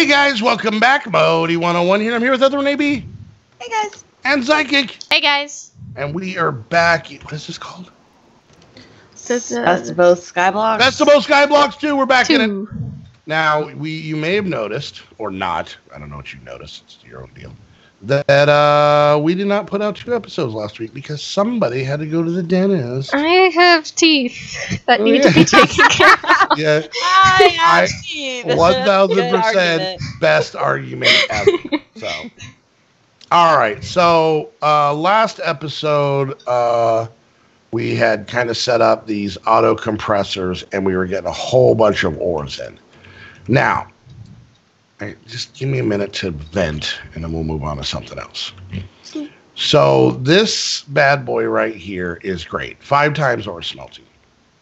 Hey guys, welcome back. Modi 101 here. I'm here with Other AB. Hey guys. And Psychic. Hey guys. And we are back. What is this called? Best of both Skyblocks. Best of both Skyblocks 2. We're back in Two. it. Now, you may have noticed, or not, I don't know what you noticed, it's your own deal, that we did not put out 2 episodes last week because somebody had to go to the dentist. I have teeth that need to be taken care of. Yeah. I have teeth. 1000% best argument ever. So, all right. So, last episode, we had kind of set up these auto compressors and we were getting a whole bunch of ores in. Now, just give me a minute to vent and then we'll move on to something else. So this bad boy right here is great. 5 times ore smelting.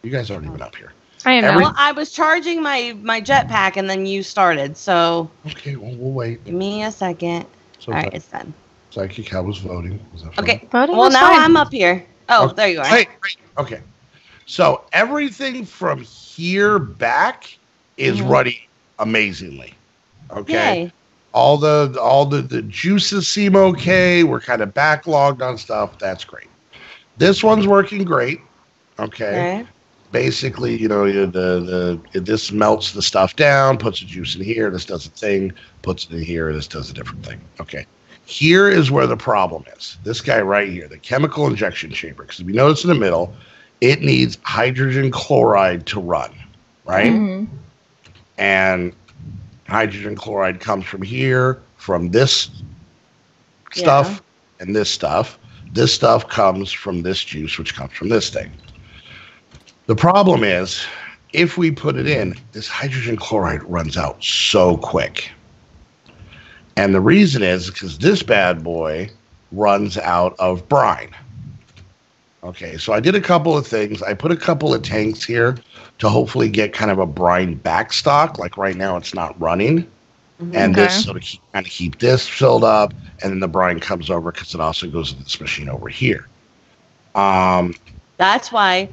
You guys aren't even up here. I am Well, I was charging my jetpack and then you started, so... Okay, well, we'll wait. Give me a second. So Alright, it's done. Psychic, how was voting? Was that fun? Okay, Voting well was now fine. I'm up here. Oh, Okay. there you are. Great. Okay. So everything from here back is running amazingly. Okay. Yay. All the juices seem okay. We're kind of backlogged on stuff. That's great. This one's working great. Okay. Basically, you know, this melts the stuff down, puts the juice in here. This does a thing, puts it in here. This does a different thing. Okay. Here is where the problem is. This guy right here, the chemical injection chamber, because we notice in the middle, it needs hydrogen chloride to run, right? Mm-hmm. And hydrogen chloride comes from here, from this stuff, and this stuff. This stuff comes from this juice, which comes from this thing. The problem is, if we put it in, this hydrogen chloride runs out so quick. And the reason is because this bad boy runs out of brine. Okay, so I did a couple of things. I put a couple of tanks here to hopefully get kind of a brine backstock. Like right now, it's not running. And this, so to kind of keep this filled up, and then the brine comes over because it also goes to this machine over here. That's why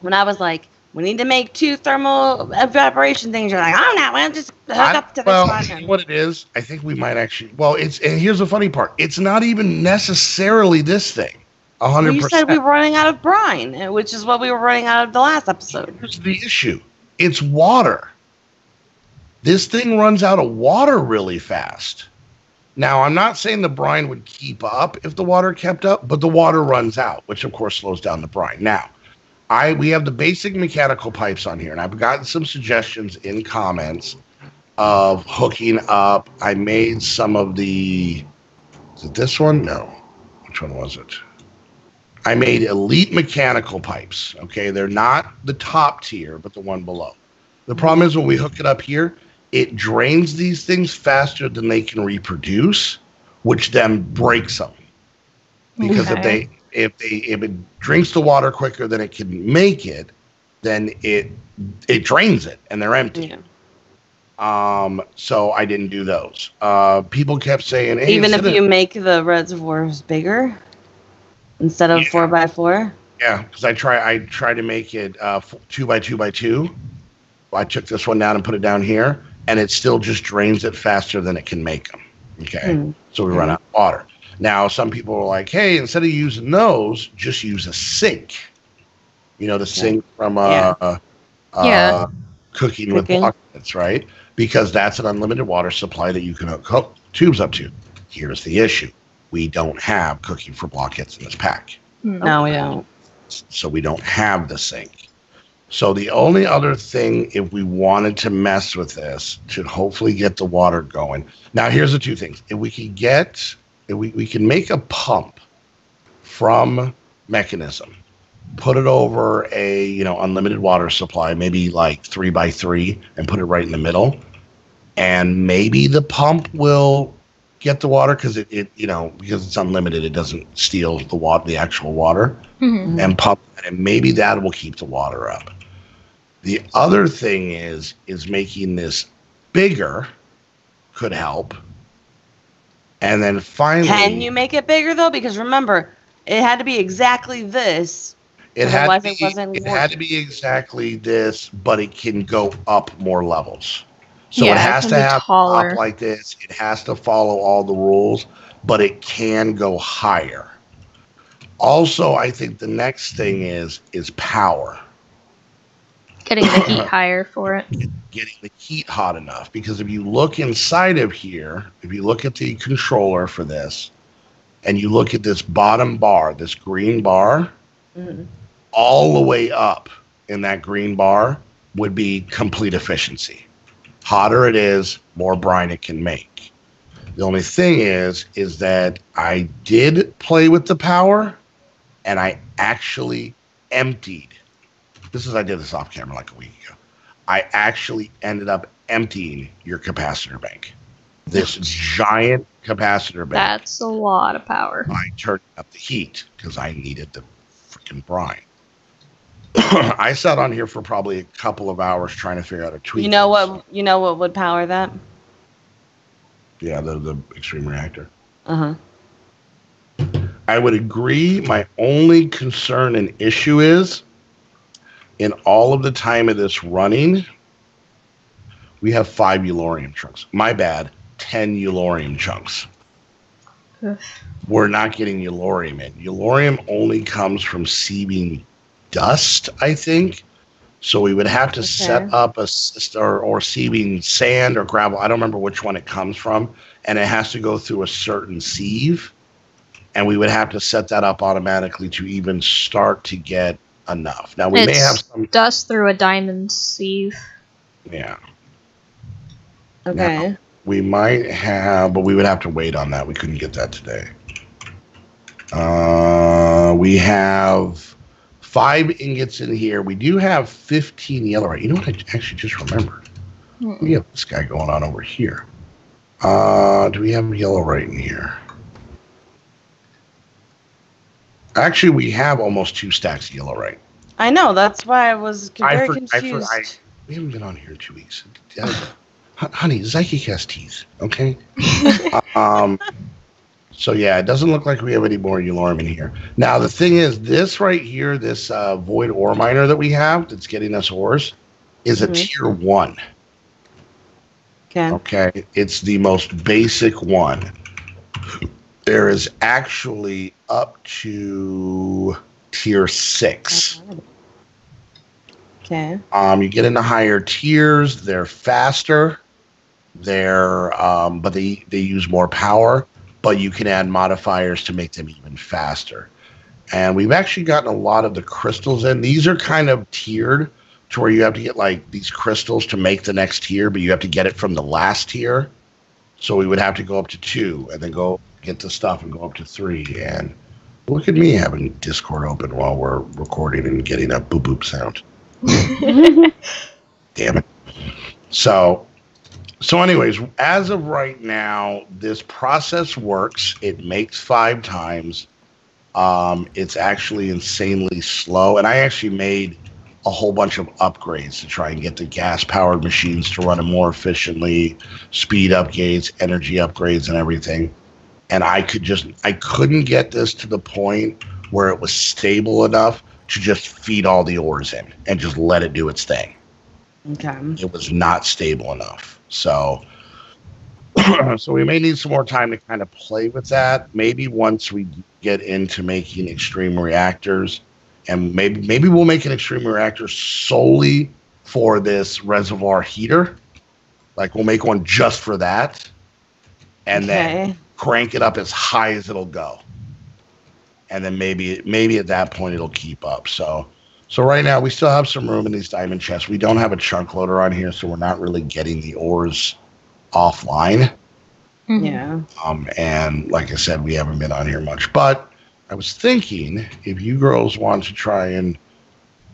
when I was like, we need to make 2 thermal evaporation things, you're like, oh no, we'll just hook up to this one. What it is, I think we might actually, and here's the funny part. It's not even necessarily this thing. 100%. Well, you said we were running out of brine, which is what we were running out of the last episode. Here's the issue. It's water. This thing runs out of water really fast. Now, I'm not saying the brine would keep up if the water kept up, but the water runs out, which of course slows down the brine. Now, we have the basic mechanical pipes on here, and I've gotten some suggestions in comments of hooking up. I made some of the... Is it this one? No. Which one was it? I made elite mechanical pipes. Okay, they're not the top tier, but the one below. The problem is when we hook it up here, it drains these things faster than they can reproduce, which then breaks them. Because if it drinks the water quicker than it can make it, then it drains it and they're empty. Yeah. So I didn't do those. People kept saying, hey, even if you make the reservoirs bigger instead of 4x4. Yeah, because I try to make it 2x2x2. I took this one down and put it down here, and it still just drains it faster than it can make them. Okay, so we run out of water. Now, some people are like, hey, instead of using those, just use a sink. You know, the sink from cooking with blockheads, right? Because that's an unlimited water supply that you can hook tubes up to. Here's the issue. We don't have cooking for blockheads in this pack. No, we don't. So we don't have the sink. So the only other thing, if we wanted to mess with this, to hopefully get the water going. Now, here's the 2 things. If we can get... We can make a pump from mechanism, put it over a unlimited water supply, maybe like 3x3, and put it right in the middle, and maybe the pump will get the water because because it's unlimited, it doesn't steal the actual water, and pump, and maybe that will keep the water up. The other thing is making this bigger could help. And then finally... Can you make it bigger, though? Because remember, it had to be exactly this. It had to be exactly this, but it can go up more levels. So Yeah, it has it to can be have taller. top like this. It has to follow all the rules, but it can go higher. Also, I think the next thing is power. Getting the heat higher for it. Getting the heat hot enough. Because if you look inside of here, if you look at the controller for this, and you look at this bottom bar, this green bar, all the way up in that green bar would be complete efficiency. Hotter it is, more brine it can make. The only thing is that I did play with the power, and I actually emptied. I did this off camera like a week ago. I actually ended up emptying your capacitor bank. This giant capacitor bank. That's a lot of power. I turned up the heat because I needed the freaking brine. I sat on here for probably a couple of hours trying to figure out a tweak. You know what would power that? Yeah, the extreme reactor. Uh-huh. I would agree. My only concern and issue is, in all of the time of this running, we have 5 Eulorium chunks. My bad, 10 Eulorium chunks. We're not getting Eulorium in. Eulorium only comes from sieving dust, I think. So we would have to set up a system or sieving sand or gravel. I don't remember which one it comes from. And it has to go through a certain sieve. And we would have to set that up automatically to even start to get enough. Now we may have some dust through a diamond sieve. Yeah. Okay. Now, we might have, but we would have to wait on that. We couldn't get that today. We have 5 ingots in here. We do have 15 yellow. You know what? I actually just remembered. We have this guy going on over here. Do we have yellow right in here? Actually, we have almost 2 stacks of yellow right. I know. That's why I was very confused. We haven't been on here in 2 weeks. Honey, Psychic has teeth, okay? So, yeah, it doesn't look like we have any more Eulorium in here. Now, the thing is, this right here, this Void Ore Miner that we have that's getting us ores, is a tier 1. Okay? It's the most basic one. There is actually up to tier 6. Okay. You get into higher tiers. They're faster. They're but they use more power. But you can add modifiers to make them even faster. And we've actually gotten a lot of the crystals in. These are kind of tiered to where you have to get like these crystals to make the next tier, but you have to get it from the last tier. So we would have to go up to 2 and then go get the stuff and go up to 3. And look at me having Discord open while we're recording and getting a boop boop sound. Damn it. So anyways, as of right now, this process works. It makes 5 times. It's actually insanely slow. And I actually made a whole bunch of upgrades to try and get the gas-powered machines to run it more efficiently, speed upgrades, energy upgrades, and everything. And I couldn't get this to the point where it was stable enough to just feed all the ores in and just let it do its thing. Okay. It was not stable enough. So we may need some more time to kind of play with that. Maybe once we get into making extreme reactors, and maybe we'll make an extreme reactor solely for this reservoir heater. Like we'll make one just for that, and then crank it up as high as it'll go. And then maybe at that point it'll keep up. So right now we still have some room in these diamond chests. We don't have a chunk loader on here, so we're not really getting the ores offline. Yeah. And like I said, we haven't been on here much. But I was thinking if you girls want to try and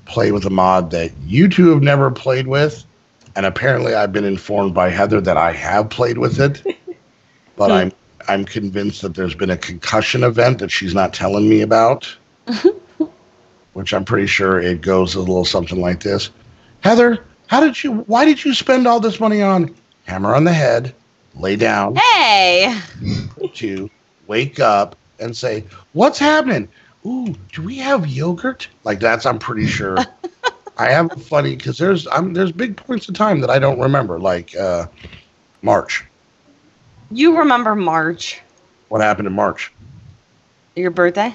play with a mod that you two have never played with, and apparently I've been informed by Heather that I have played with it, but I'm convinced that there's been a concussion event that she's not telling me about, which I'm pretty sure it goes a little something like this. Heather, why did you spend all this money on hammer on the head, lay down, hey, to wake up and say, what's happening? Ooh, do we have yogurt? Like I'm pretty sure I have a funny because there's big points of time that I don't remember, like March. You remember March? What happened in March? Your birthday?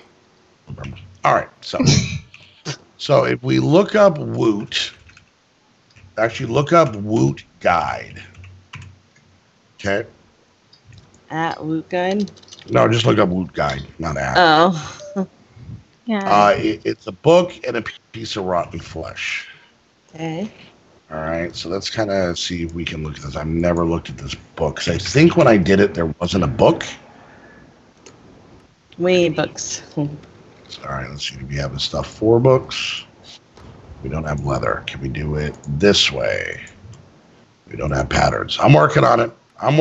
All right, so if we look up Woot, actually look up Woot guide. Okay. At Woot guide? No, just look up Woot guide, not at. Oh. Yeah. It's a book and a piece of rotten flesh. Okay. All right, so let's kind of see if we can look at this. I've never looked at this book because I think when I did it, there wasn't a book. We need books. All right, let's see. Do we have the stuff for books? We don't have leather. Can we do it this way? We don't have patterns. I'm working on it. I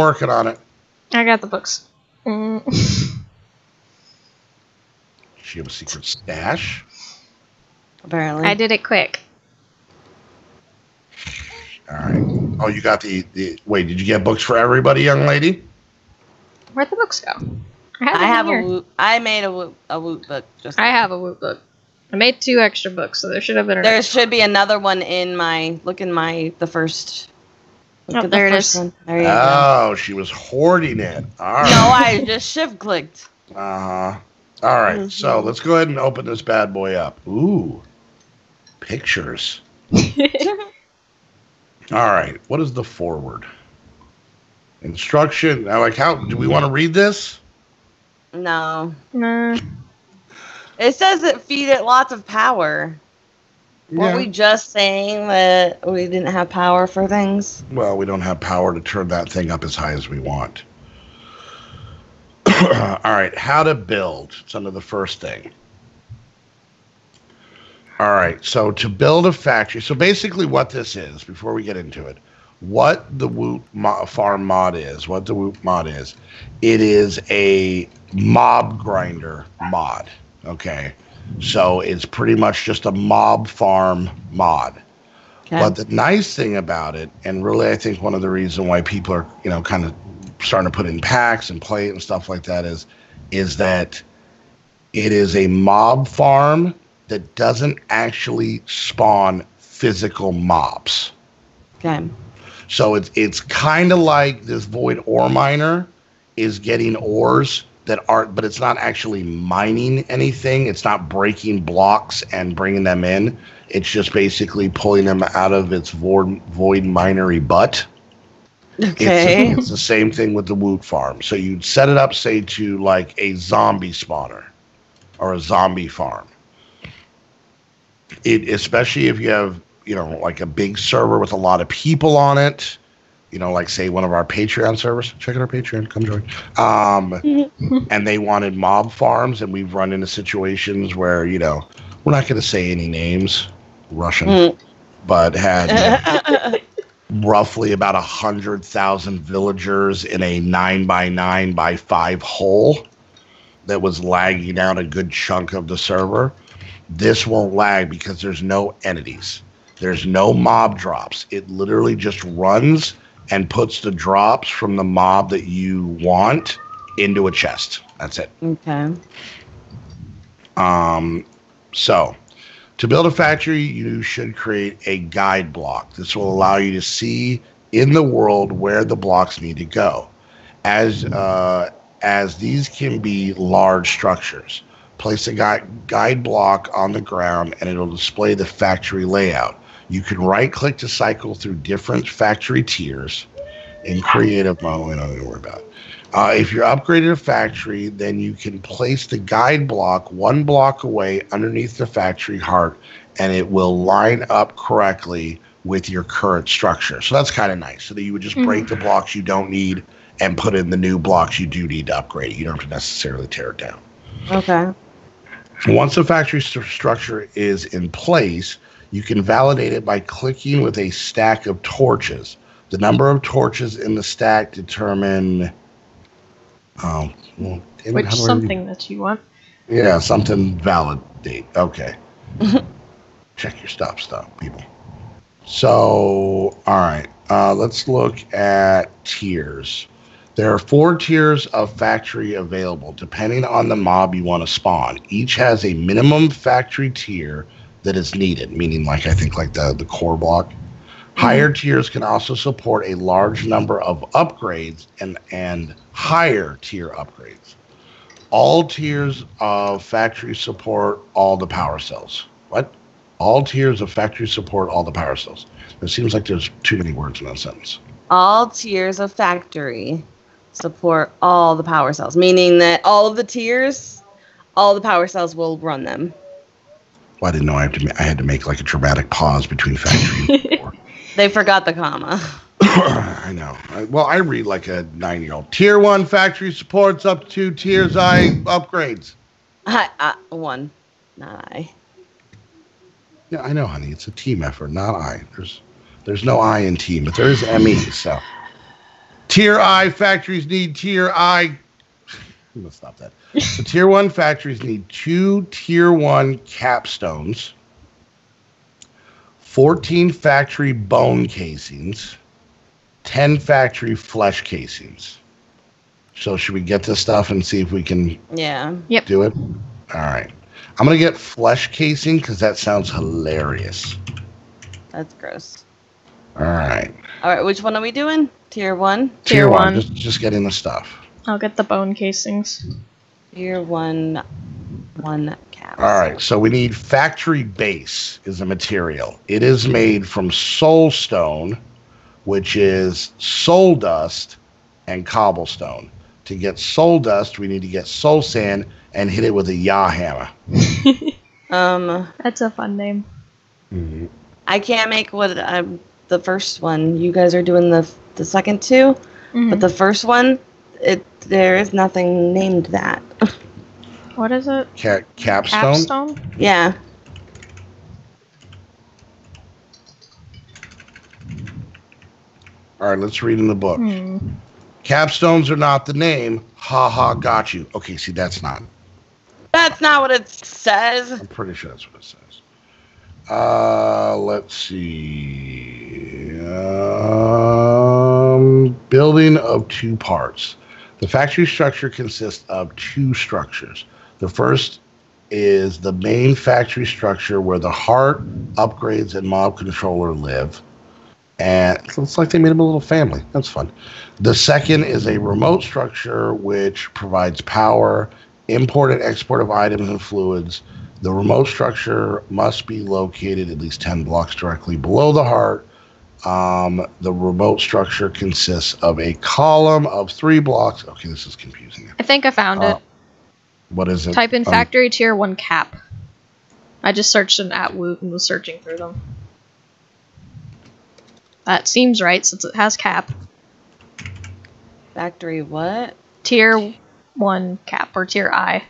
got the books. She have a secret stash? Apparently. I did it quick. All right. Oh, you got the wait, did you get books for everybody, young lady? Where'd the books go? I have a Woot. I made a Woot book. I have a Woot book. I made 2 extra books, so there should have been. There should be another one in my. Look in the first. Oh, there it is. One. There you go. Oh, she was hoarding it. All right. No, I just shift clicked. All right. So let's go ahead and open this bad boy up. Ooh, pictures. All right. What is the forward? Instruction. Now, like, how do we want to read this? No. Nah. It says that feed it lots of power. Yeah. Weren't we just saying that we didn't have power for things? Well, we don't have power to turn that thing up as high as we want. All right. How to build. It's under the first thing. All right. So to build a factory. So basically what this is, before we get into it, what the Woot farm mod is, what the Woot mod is, it is a mob grinder mod. Okay. So it's pretty much just a mob farm mod. Okay. But the nice thing about it, and really I think one of the reasons why people are, kind of starting to put in packs and play it and stuff like that is that it is a mob farm that doesn't actually spawn physical mobs. Okay. So it's kind of like this void ore miner is getting ores that aren't, but it's not actually mining anything. It's not breaking blocks and bringing them in. It's just basically pulling them out of its void minery butt. Okay. It's the same thing with the Woot farm. So you'd set it up, say, to like a zombie spawner or a zombie farm. Especially if you have, like a big server with a lot of people on it, like say one of our Patreon servers. Check out our Patreon, come join. And they wanted mob farms, and we've run into situations where, we're not going to say any names, Russian, but had roughly about 100,000 villagers in a 9x9x5 hole that was lagging out a good chunk of the server. This won't lag because there's no entities. There's no mob drops. It literally just runs and puts the drops from the mob that you want into a chest. That's it. Okay. So to build a factory, you should create a guide block. This will allow you to see in the world where the blocks need to go. As these can be large structures. Place a guide block on the ground and it'll display the factory layout. You can right-click to cycle through different factory tiers in creative mode. We don't need to worry about it. If you're upgraded a factory, then you can place the guide block 1 block away underneath the factory heart, and it will line up correctly with your current structure. So that's kind of nice. So that you would just break the blocks you don't need and put in the new blocks you do need to upgrade. You don't have to necessarily tear it down. Okay. Once the factory structure is in place, you can validate it by clicking with a stack of torches. The number of torches in the stack determine which something that you want. Yeah, something validate. Okay. Check your stuff, people. So, all right. Let's look at tiers. There are 4 tiers of factory available, depending on the mob you want to spawn. Each has a minimum factory tier that is needed, meaning like I think like the core block. Higher tiers can also support a large number of upgrades and higher tier upgrades. All tiers of factory support all the power cells. What? All tiers of factory support all the power cells. It seems like there's too many words in that sentence. All tiers of factory support all the power cells, meaning that all of the tiers, all the power cells will run them. Well, I didn't know I had to make like a dramatic pause between factory and support. They forgot the comma. I know. I read like a 9-year-old. Tier 1 factory supports up to tiers I upgrades. One, not I. Yeah, I know, honey. It's a team effort, not I. There's no I in team, but there is ME. So, tier I factories need tier I. I'm gonna stop that. So, tier 1 factories need 2 tier 1 capstones, 14 factory bone casings, 10 factory flesh casings. So should we get this stuff and see if we can do it? All right. I'm going to get flesh casing because that sounds hilarious. That's gross. All right. All right, which one are we doing? Tier 1? Tier 1. Just getting the stuff. I'll get the bone casings. Tier 1 cap. All right, so we need factory base is a material. It is made from soul stone, which is soul dust and cobblestone. To get soul dust, we need to get soul sand and hit it with a yaw hammer. That's a fun name. Mm-hmm. I can't make the first one. You guys are doing the second two, but the first one, there is nothing named that. What is it? Capstone? Capstone? Yeah. All right, let's read in the book. Capstones are not the name. Ha ha, got you. Okay, see, that's not. That's not what it says. I'm pretty sure that's what it says. Let's see. Building of 2 parts. The factory structure consists of 2 structures. The first is the main factory structure where the heart, upgrades, and mob controller live. And it looks like they made him a little family. That's fun. The second is a remote structure which provides power, import and export of items and fluids. The remote structure must be located at least 10 blocks directly below the heart. The remote structure consists of a column of 3 blocks. Okay, this is confusing. I think I found it. What is it? Type in factory tier 1 cap. I just searched an at Woot and was searching through them. That seems right since it has cap. Factory what? Tier 1 cap or tier I.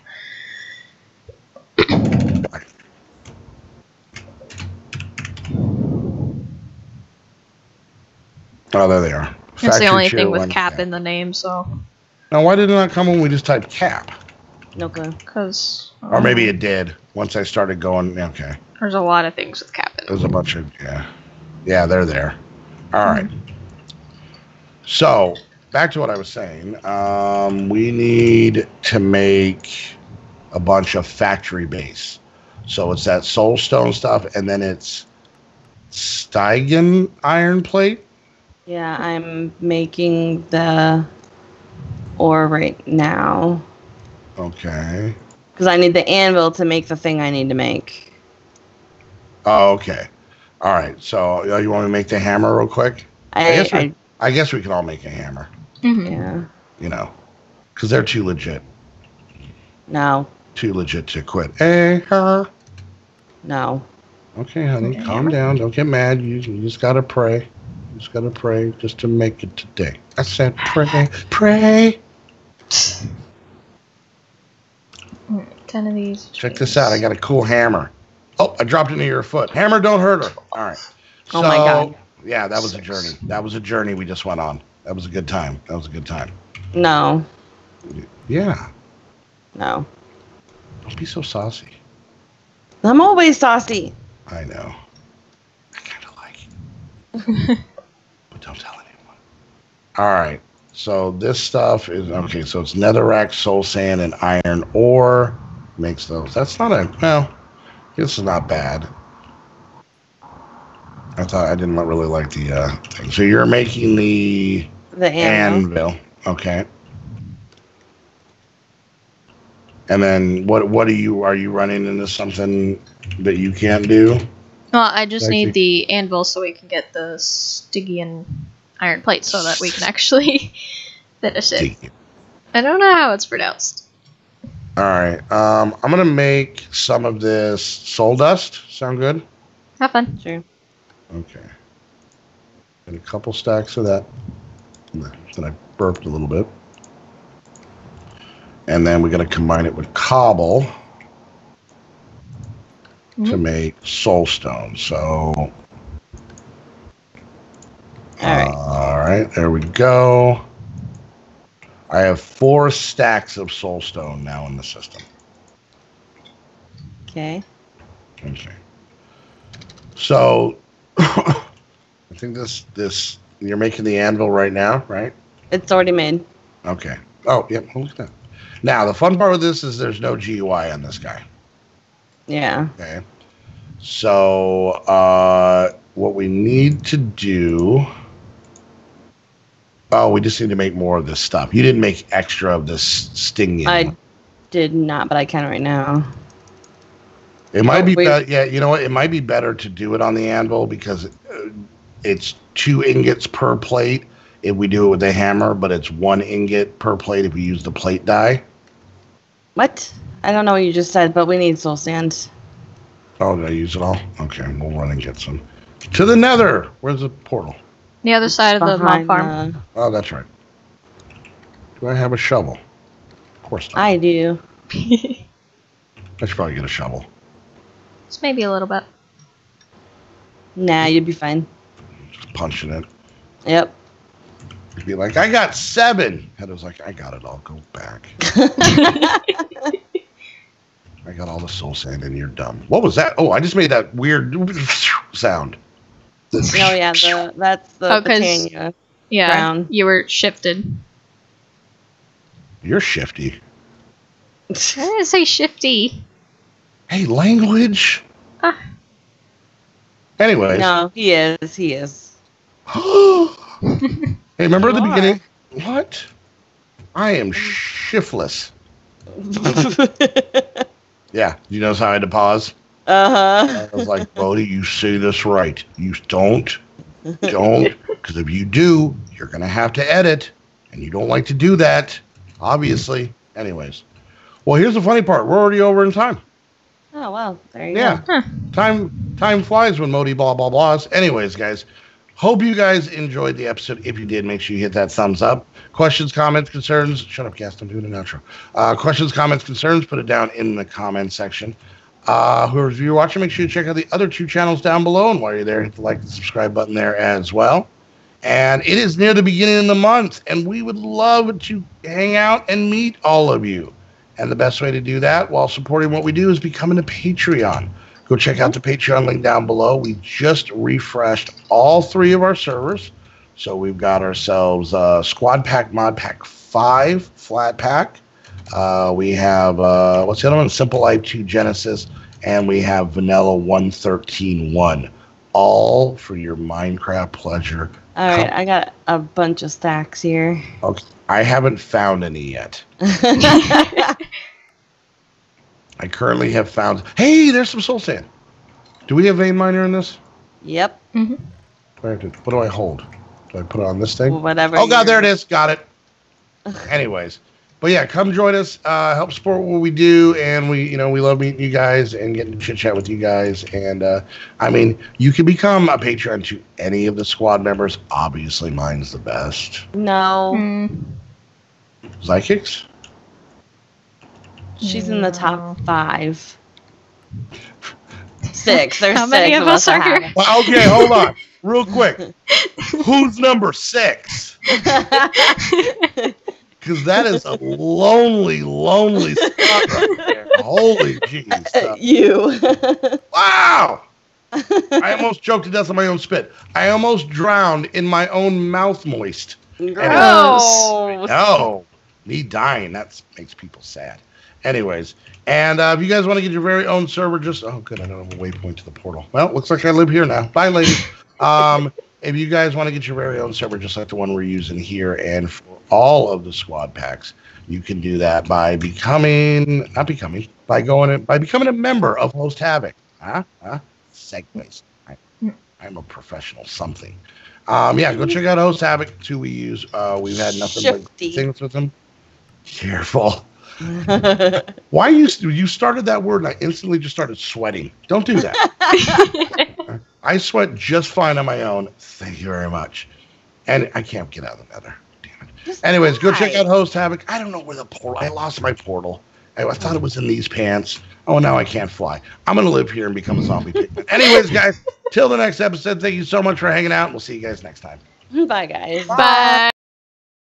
Oh, there they are. That's the only thing with cap in the name, so. Now, why did it not come when we just typed cap? No clue. Because. Or maybe it did once I started going. Okay. There's a lot of things with cap in There's a bunch of, yeah, they're there. All right. So, back to what I was saying. We need to make a bunch of factory base. So, it's that soulstone stuff, and then it's Stygian iron plate. Yeah, I'm making the ore right now. Okay. Because I need the anvil to make the thing I need to make. Oh, okay. All right. So you want me to make the hammer real quick? I guess we can all make a hammer. Yeah. You know, because they're too legit. No. Too legit to quit. Hey, huh? No. Okay, honey. Calm down. Don't get mad. You just got to pray. You just got to pray just to make it today. I said pray. Pray. 10 of these. Check this out. I got a cool hammer. Oh, I dropped it into your foot. Hammer, don't hurt her. All right. Oh my God. Yeah, that was a journey. That was a journey we just went on. That was a good time. That was a good time. No. Yeah. No. Don't be so saucy. I'm always saucy. I know. I kind of like it. But don't tell anyone. All right. So this stuff is, okay, so it's netherrack, soul sand, and iron ore makes those. That's not this is not bad. I didn't really like the thing. So you're making the anvil. Okay. And then what are you running into something that you can't do? Well, I just need the anvil so we can get the Stygian iron plate so that we can actually finish it. I don't know how it's pronounced. Alright, I'm gonna make some of this soul dust. Sound good? Have fun. Sure. Okay. And a couple stacks of that. Then I burped a little bit. And then we're gonna combine it with cobble to make soul stone. So Alright, there we go. I have 4 stacks of soul stone now in the system. Okay. Okay. So I think this you're making the anvil right now, right? It's already made. Okay. Oh, yep. Look at that. Now the fun part of this is there's no GUI on this guy. Yeah. Okay. So what we need to do. Oh, we just need to make more of this stuff. You didn't make extra of this Stygian. I did not, but I can right now. It might be better. Yeah, you know what? It might be better to do it on the anvil because it's 2 ingots per plate if we do it with a hammer, but it's 1 ingot per plate if we use the plate die. What? I don't know what you just said, but we need soul sand. Oh, did I use it all? Okay, we'll run and get some. To the nether! Where's the portal? The other side of the mob farm. Oh, that's right. Do I have a shovel? Of course not. I do. I should probably get a shovel. Just maybe a little bit. Nah, you'd be fine. Just punching it. Yep. You'd be like, I got 7. Heather was like, I got it all. Go back. I got all the soul sand and you're dumb. What was that? Oh, I just made that weird sound. Oh yeah, that's the Britannia crown. You were shifted. You're shifty. I didn't say shifty. Hey, language. Anyways. No, he is. He is. Hey, remember at the beginning? What? I am shiftless. Yeah. You notice how I had to pause? I was like, Bodhi, you say this right. You don't. Because if you do, you're going to have to edit. And you don't like to do that, obviously. Anyways. Well, here's the funny part. We're already over in time. Oh, well. There you go. Huh. Time flies when Modi blah, blah, blahs. Anyways, guys. Hope you guys enjoyed the episode. If you did, make sure you hit that thumbs up. Questions, comments, concerns. Shut up, Gast. I'm doing an outro. Questions, comments, concerns. Put it down in the comment section. Whoever you're watching, make sure you check out the other 2 channels down below. And while you're there, hit the like and subscribe button there as well. And it is near the beginning of the month, and we would love to hang out and meet all of you. And the best way to do that while supporting what we do is becoming a Patreon. Go check out the Patreon link down below. We just refreshed all 3 of our servers. So we've got ourselves Squad Pack Mod Pack 5 Flat Pack. We have, what's the other one? Simple Life 2 Genesis. And we have Vanilla 113.1. All for your Minecraft pleasure. All right, I got a bunch of stacks here. Okay, I haven't found any yet. I currently have found... Hey, there's some soul sand. Do we have vein miner in this? Yep. What do I hold? Do I put it on this thing? Whatever. Oh, God, there it is. Got it. Anyways. But yeah, come join us. Help support what we do. And we love meeting you guys and getting to chit-chat with you guys. And, I mean, you can become a Patreon to any of the squad members. Obviously, mine's the best. No. Psychics? She's in the top 5. 6. There's How 6 many of us are here? Well, okay, hold on. Real quick. Who's number 6? Because that is a lonely spot right there. Holy jeez. You. Wow. I almost choked to death on my own spit. I almost drowned in my own mouth moist. Gross. No. Me dying. That makes people sad. Anyways, and if you guys want to get your very own server, just... Oh, good. I don't have a waypoint to the portal. Well, looks like I live here now. Bye, ladies. If you guys want to get your very own server, just like the one we're using here, and for all of the squad packs, you can do that by becoming a member of Host Havoc. Segways. I'm a professional something. Go check out Host Havoc. It's who we use. We've had nothing but things with them. Careful. Why you started that word and I instantly just started sweating. Don't do that. I sweat just fine on my own. Thank you very much. And I can't get out of the nether. Damn it. Anyways, go check out Host Havoc. I don't know where the portal. I lost my portal. I thought it was in these pants. Oh, now I can't fly. I'm going to live here and become a zombie pigman. Anyways, guys, till the next episode, thank you so much for hanging out. We'll see you guys next time. Bye, guys. Bye.